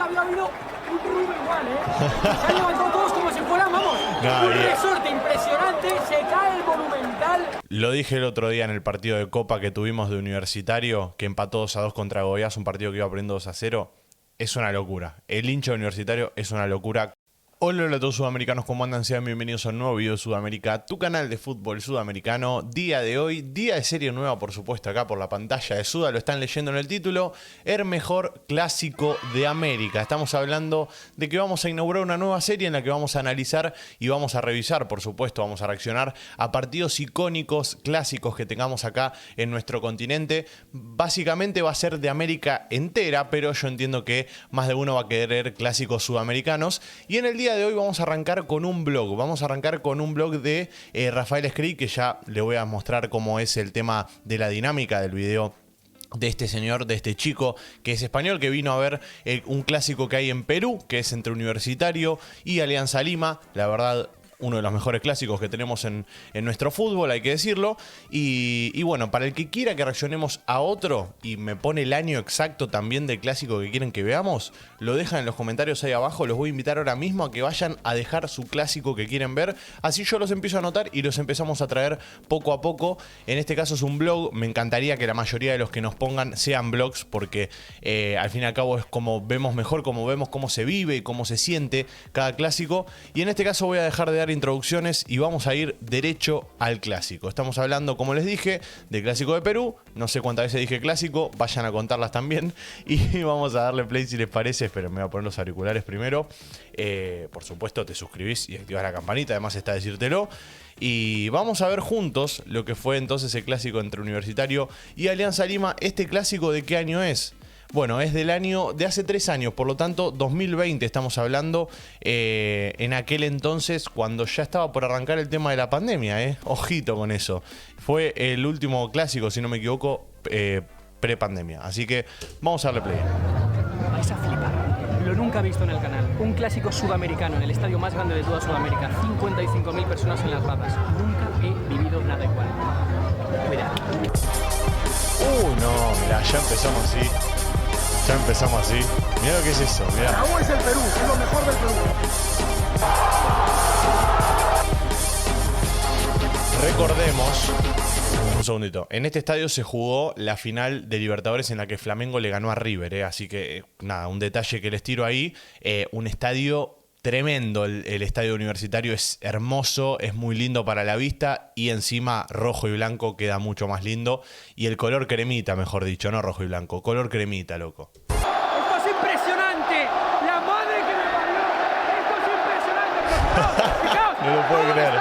nunca había habido un Rubio igual, Se han levantado todos como si fueran, vamos, un resorte impresionante, se cae el Monumental. Lo dije el otro día en el partido de Copa que tuvimos de Universitario, que empató 2-2 contra Goiás, un partido que iba perdiendo 2-0. Es una locura. El hincha de Universitario es una locura. Hola a todos sudamericanos, ¿cómo andan? Sean bienvenidos a un nuevo video de Sudamérica, tu canal de fútbol sudamericano. Día de hoy, día de serie nueva, por supuesto, acá por la pantalla de Suda, lo están leyendo en el título, el mejor clásico de América. Estamos hablando de que vamos a inaugurar una nueva serie en la que vamos a analizar y vamos a revisar, por supuesto, vamos a reaccionar a partidos icónicos, clásicos que tengamos acá en nuestro continente. Básicamente va a ser de América entera, pero yo entiendo que más de uno va a querer clásicos sudamericanos. Y en el día de hoy vamos a arrancar con un blog. Vamos a arrancar con un blog de Rafael Escrig, que ya le voy a mostrar cómo es el tema de la dinámica del video de este señor, de este chico que es español, que vino a ver un clásico que hay en Perú, que es entre Universitario y Alianza Lima. La verdad, uno de los mejores clásicos que tenemos en nuestro fútbol, hay que decirlo. Y bueno, para el que quiera que reaccionemos a otro y me pone el año exacto también del clásico que quieren que veamos, lo dejan en los comentarios ahí abajo. Los voy a invitar ahora mismo a que vayan a dejar su clásico que quieren ver. Así yo los empiezo a anotar y los empezamos a traer poco a poco. En este caso es un blog. Me encantaría que la mayoría de los que nos pongan sean blogs, porque al fin y al cabo es como vemos mejor, como vemos cómo se vive y cómo se siente cada clásico. Y en este caso voy a dejar de dar introducciones y vamos a ir derecho al clásico. Estamos hablando, como les dije, del clásico de Perú. No sé cuántas veces dije clásico, vayan a contarlas también. Y vamos a darle play si les parece. Pero me voy a poner los auriculares primero. Por supuesto, te suscribís y activás la campanita, además está decírtelo. Y vamos a ver juntos lo que fue entonces el clásico entre Universitario y Alianza Lima. ¿Este clásico de qué año es? Bueno, es del año de hace 3 años, por lo tanto 2020 estamos hablando, en aquel entonces cuando ya estaba por arrancar el tema de la pandemia, ojito con eso. Fue el último clásico, si no me equivoco, pre-pandemia, así que vamos a darle play. Vais a flipar. Lo nunca visto en el canal. Un clásico sudamericano en el estadio más grande de toda Sudamérica. 55.000 personas en las gradas. Nunca he vivido nada igual. Cuidado. No, mira, ya empezamos así. Ya empezamos así. Mira lo que es eso, mira. La U es el Perú, es lo mejor del Perú. Recordemos, un segundito, en este estadio se jugó la final de Libertadores en la que Flamengo le ganó a River, así que nada, un detalle que les tiro ahí, un estadio tremendo, el estadio Universitario es hermoso, es muy lindo para la vista y encima rojo y blanco queda mucho más lindo. Y el color cremita, mejor dicho, no rojo y blanco, color cremita, loco. ¡Esto es impresionante! ¡La madre que me parió! ¡Esto es impresionante! ¡Fijaos! No lo puedo creer.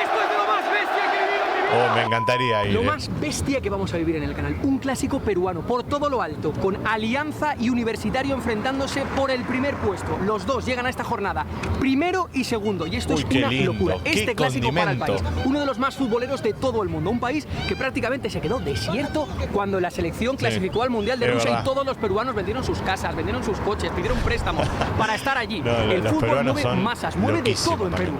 ¡Esto es de lo más bestia que he vivido en mi vida! Oh, me encantaría ir. Lo más bestia que vamos a vivir en el canal. Un clásico peruano por todo lo alto, con Alianza y Universitario enfrentándose por el primer puesto. Los dos llegan a esta jornada primero y segundo. Y esto es una locura. Este clásico para el país. Uno de los más futboleros de todo el mundo. Un país que prácticamente se quedó desierto cuando la selección clasificó al Mundial de Rusia, y todos los peruanos vendieron sus casas, vendieron sus coches, pidieron préstamos para estar allí. El fútbol mueve masas, mueve de todo en Perú.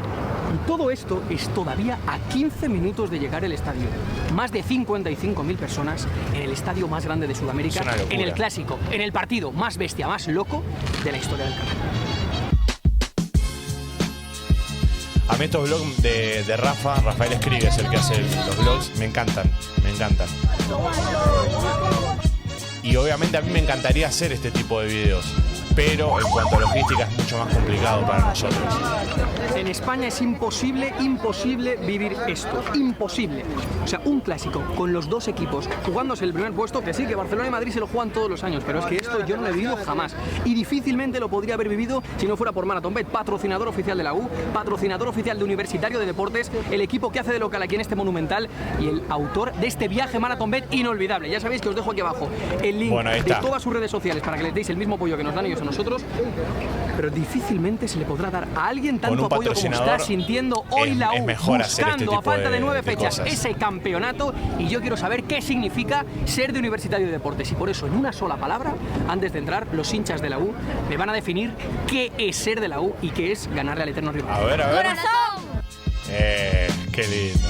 Y todo esto es todavía a 15 minutos de llegar al estadio. Más de 55.000 personas en el estadio más grande de Sudamérica, en el clásico, en el partido más bestia, más loco de la historia del canal. A mí estos vlogs de Rafael Escrig es el que hace los vlogs, me encantan, me encantan. Y obviamente a mí me encantaría hacer este tipo de videos, pero en cuanto a logística es mucho más complicado para nosotros. En España es imposible vivir esto, imposible. O sea, un clásico con los dos equipos jugándose el primer puesto, que sí, que Barcelona y Madrid se lo juegan todos los años, pero es que esto yo no lo he vivido jamás. Y difícilmente lo podría haber vivido si no fuera por Marathonbet, patrocinador oficial de la U, patrocinador oficial de Universitario de Deportes, el equipo que hace de local aquí en este Monumental y el autor de este viaje Marathonbet inolvidable. Ya sabéis que os dejo aquí abajo el link de todas sus redes sociales para que les deis el mismo apoyo que nos dan ellos a nosotros, pero difícilmente se le podrá dar a alguien tanto apoyo como está sintiendo hoy la U, buscando a falta de 9 fechas ese campeonato. Y yo quiero saber qué significa ser de Universitario de Deportes, y por eso en una sola palabra, antes de entrar, los hinchas de la U me van a definir qué es ser de la U y qué es ganarle al eterno rival. A ver. ¡Corazón! Qué lindo.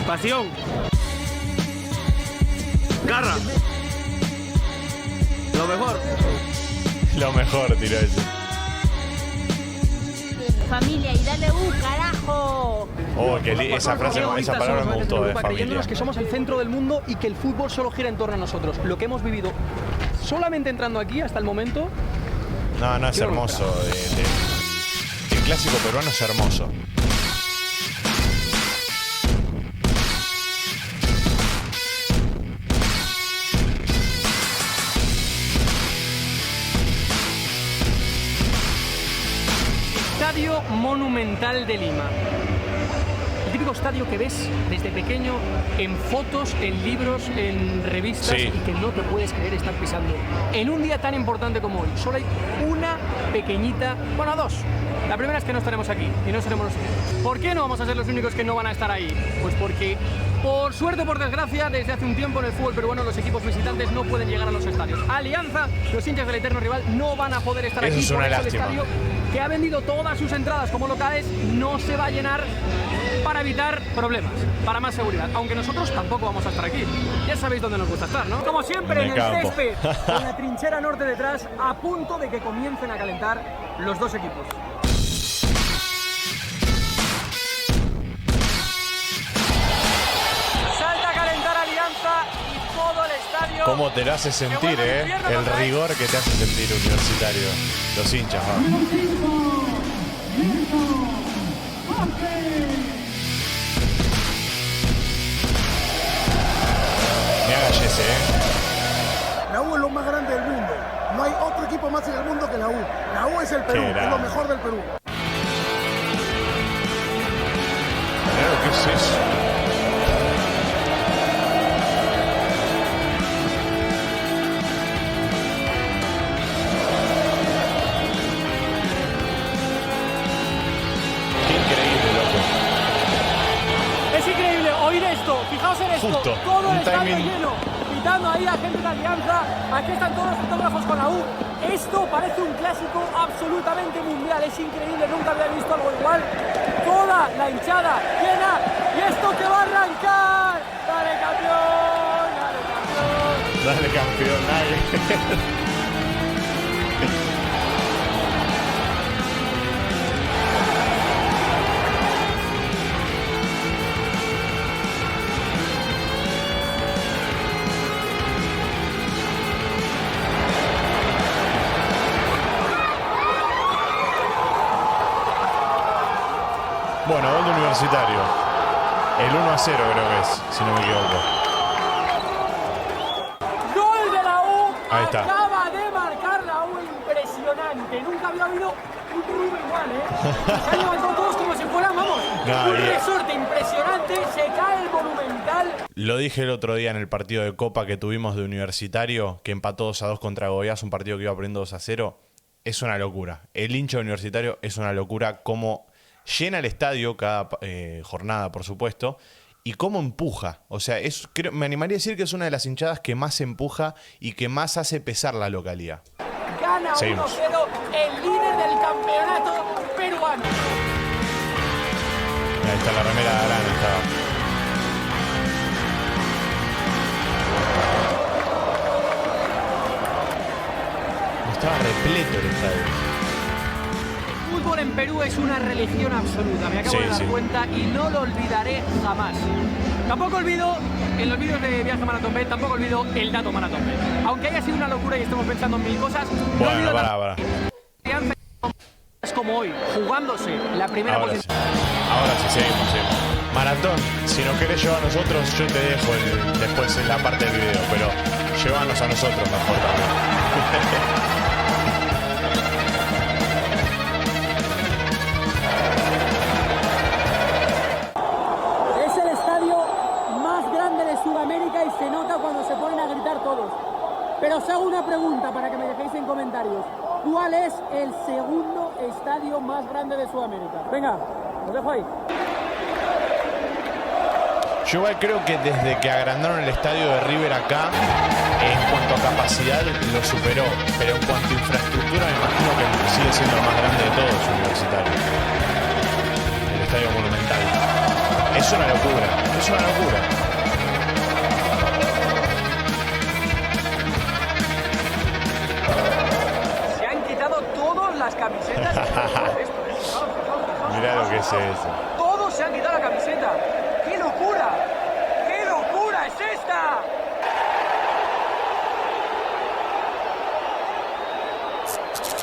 Pasión. Garra. Lo mejor, tiró ese. Familia y dale carajo. Oh, esa frase, esa palabra me gustó, de familia. Creyéndonos que somos el centro del mundo y que el fútbol solo gira en torno a nosotros. Lo que hemos vivido solamente entrando aquí hasta el momento. No, es hermoso. El clásico peruano es hermoso. Estadio Monumental de Lima. El típico estadio que ves desde pequeño en fotos, en libros, en revistas, sí, y que no te puedes creer estar pisando. En un día tan importante como hoy, solo hay una pequeñita, bueno, dos. La primera es que no estaremos aquí y no seremos los únicos. ¿Por qué no vamos a ser los únicos que no van a estar ahí? Pues porque, por suerte o por desgracia, desde hace un tiempo en el fútbol peruano los equipos visitantes no pueden llegar a los estadios. Alianza, los hinchas del eterno rival, no van a poder estar aquí. Es una por eso lástima. el estadio, que ha vendido todas sus entradas como locales, no se va a llenar para evitar problemas, para más seguridad. Aunque nosotros tampoco vamos a estar aquí. Ya sabéis dónde nos gusta estar, ¿no? Como siempre, En en el el campo. césped, con la trinchera norte detrás, a punto de que comiencen a calentar los dos equipos. Salta a calentar Alianza y todo el estadio. ¿Cómo te lo hace sentir, Qué bueno, infierno, El ¿no? rigor que te hace sentir Universitario. Los hinchas, Me haga Jesse, La U es lo más grande del mundo. No hay otro equipo más en el mundo que la U. La U es el Perú, Qué es lo grande. mejor del Perú. Mirá lo que es eso. Qué increíble, loco. Es increíble oír esto, fijaos en esto, Justo, todo un el estadio timing. lleno, pitando ahí a gente de Alianza, aquí están todos los fotógrafos con la U. Esto parece un clásico absolutamente mundial, es increíble, nunca había visto algo igual. Toda la hinchada llena y esto que va a arrancar. ¡Dale campeón! ¡Dale campeón! Dale, campeón, dale. Bueno, gol de Universitario. El 1-0 creo que es, si no me equivoco. ¡Gol de la U! Ahí está. Acaba de marcar la U, impresionante. Nunca había habido un Rubio igual, ¿eh? Se han levantado todos como si fueran, vamos, No, un y- resorte impresionante. Se cae el Monumental. Lo dije el otro día en el partido de Copa que tuvimos de Universitario, que empató 2-2 contra Goiás, un partido que iba perdiendo 2-0. Es una locura. El hincha Universitario es una locura. Cómo llena el estadio cada jornada, por supuesto, y cómo empuja. O sea, me animaría a decir que es una de las hinchadas que más empuja y que más hace pesar la localidad. Gana 1-0 Seguimos. el líder del campeonato peruano. Ahí está la remera de Arana. Estaba. Estaba repleto el estadio. El fútbol en Perú es una religión absoluta, me acabo Sí, de dar sí. cuenta y no lo olvidaré jamás. Tampoco olvido, en los vídeos de Viaje Maratón B, tampoco olvido el dato Maratón B. Aunque haya sido una locura y estemos pensando en mil cosas, no Bueno, olvido para. Alianza como hoy, jugándose la primera Ahora sí. posición. Ahora sí, seguimos. Maratón, si nos querés llevar a nosotros, yo te dejo después en la parte del video, pero llévanos a nosotros mejor también. Es el estadio más grande de Sudamérica y se nota cuando se ponen a gritar todos. Pero os hago una pregunta para que me dejéis en comentarios. ¿Cuál es el segundo estadio más grande de Sudamérica? Venga, os dejo ahí. Yo igual creo que desde que agrandaron el estadio de River acá, en cuanto a capacidad lo superó, pero en cuanto a infraestructura me imagino que sigue siendo el más grande de todos, Universitario. El estadio Monumental. Es una locura, es una locura. Se han Mirá lo que es eso. Todos se han quitado la camiseta. ¡Qué locura! ¡Qué locura es esta!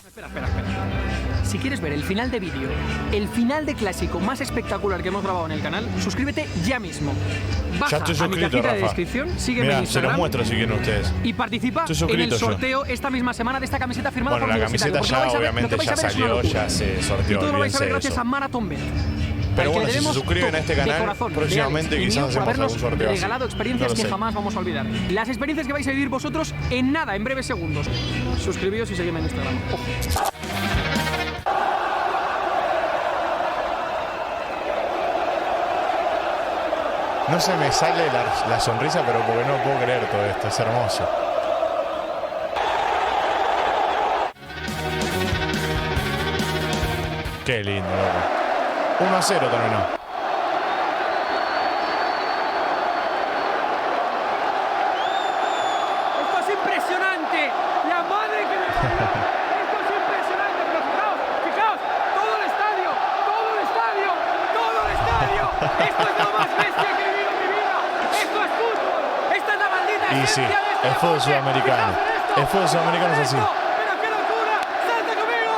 Espera. Si quieres ver el final de vídeo, el final de clásico más espectacular que hemos grabado en el canal, suscríbete ya mismo. Baja Ya estoy a mi suscrito, cajita de Rafa. descripción, sígueme Mirá, en se los Instagram muestro si quieren ustedes. y participa Estoy en el suscrito yo. sorteo esta misma semana de esta camiseta firmada Bueno, por la Universitario, camiseta porque lo ya vais a ver- lo obviamente que vais ya a ver es una salió, locura. ya se Y sorteó, todo lo vais a ver olvídense de gracias eso. a Marathon Bet. Pero Al que bueno, le si se debemos suscriben a este todo de canal, corazón, próximamente de Alex y quizás mío, por hacemos habernos algún sorteo así. regalado experiencias No lo que sé. jamás vamos a olvidar. Las experiencias que vais a vivir vosotros en nada, en breves segundos. Suscribíos y seguidme en Instagram. Ojo. No se me sale la sonrisa, pero porque no puedo creer todo esto, es hermoso. Qué lindo, loco. 1-0 terminó. Esto es impresionante. La madre que me parió. Esto es impresionante. Pero fijaos, todo el estadio. Esto es lo más bestia que he vivido en mi vida. Esto es fútbol. Esta es la maldita Y sí, esencia de este el fútbol deporte. sudamericano. Fijaos en esto. El fútbol sudamericano es así. Pero qué locura. Salta conmigo.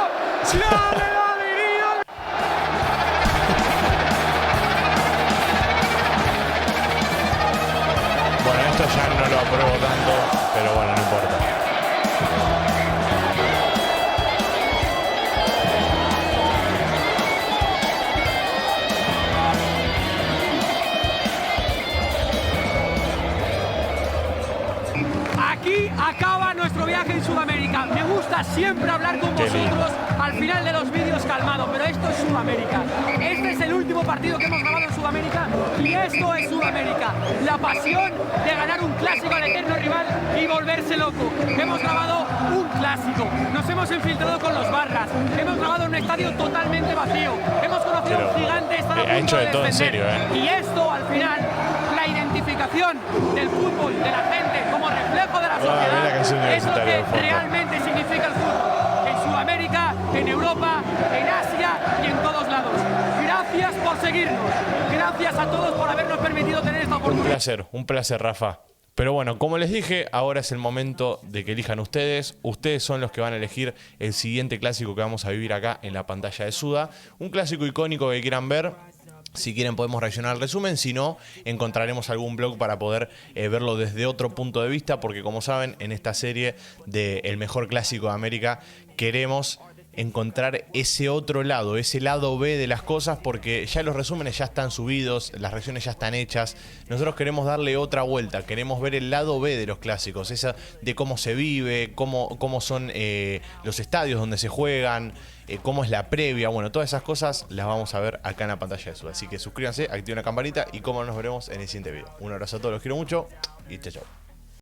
Dale, Guido. Bueno, esto ya no lo apruebo tanto, pero bueno, no importa. Aquí acaba nuestro viaje en Sudamérica. Me gusta siempre hablar con Qué lindo. vosotros al final de los vídeos calmado, pero esto es Sudamérica. Este es el último partido que hemos grabado en Sudamérica y esto es Sudamérica. La pasión de ganar un clásico al eterno rival y volverse loco. Hemos grabado un clásico, nos hemos infiltrado con los barras, hemos grabado un estadio totalmente vacío, hemos conocido Pero, a un gigante estar a ha punto hecho de todo en descender. serio, Y esto al final, la identificación del fútbol, de la gente como reflejo de la mira la sociedad, canción es lo universitaria que de fondo. realmente significa el fútbol. En Sudamérica, en Europa, en Asia y en todos lados. Gracias por seguirnos. Gracias a todos por habernos permitido tener esta oportunidad. Un placer, Rafa. Pero bueno, como les dije, ahora es el momento de que elijan ustedes. Ustedes son los que van a elegir el siguiente clásico que vamos a vivir acá en la pantalla de Suda. Un clásico icónico que quieran ver. Si quieren podemos reaccionar al resumen, si no, encontraremos algún blog para poder verlo desde otro punto de vista, porque como saben, en esta serie de El Mejor Clásico de América queremos encontrar ese otro lado, ese lado B de las cosas, porque ya los resúmenes ya están subidos, las reacciones ya están hechas. Nosotros queremos darle otra vuelta, queremos ver el lado B de los clásicos, esa de cómo se vive, cómo son los estadios donde se juegan, cómo es la previa. Bueno, todas esas cosas las vamos a ver acá en la pantalla de Suda. Así que suscríbanse, activen la campanita y cómo nos veremos en el siguiente video. Un abrazo a todos, los quiero mucho y chao, chao.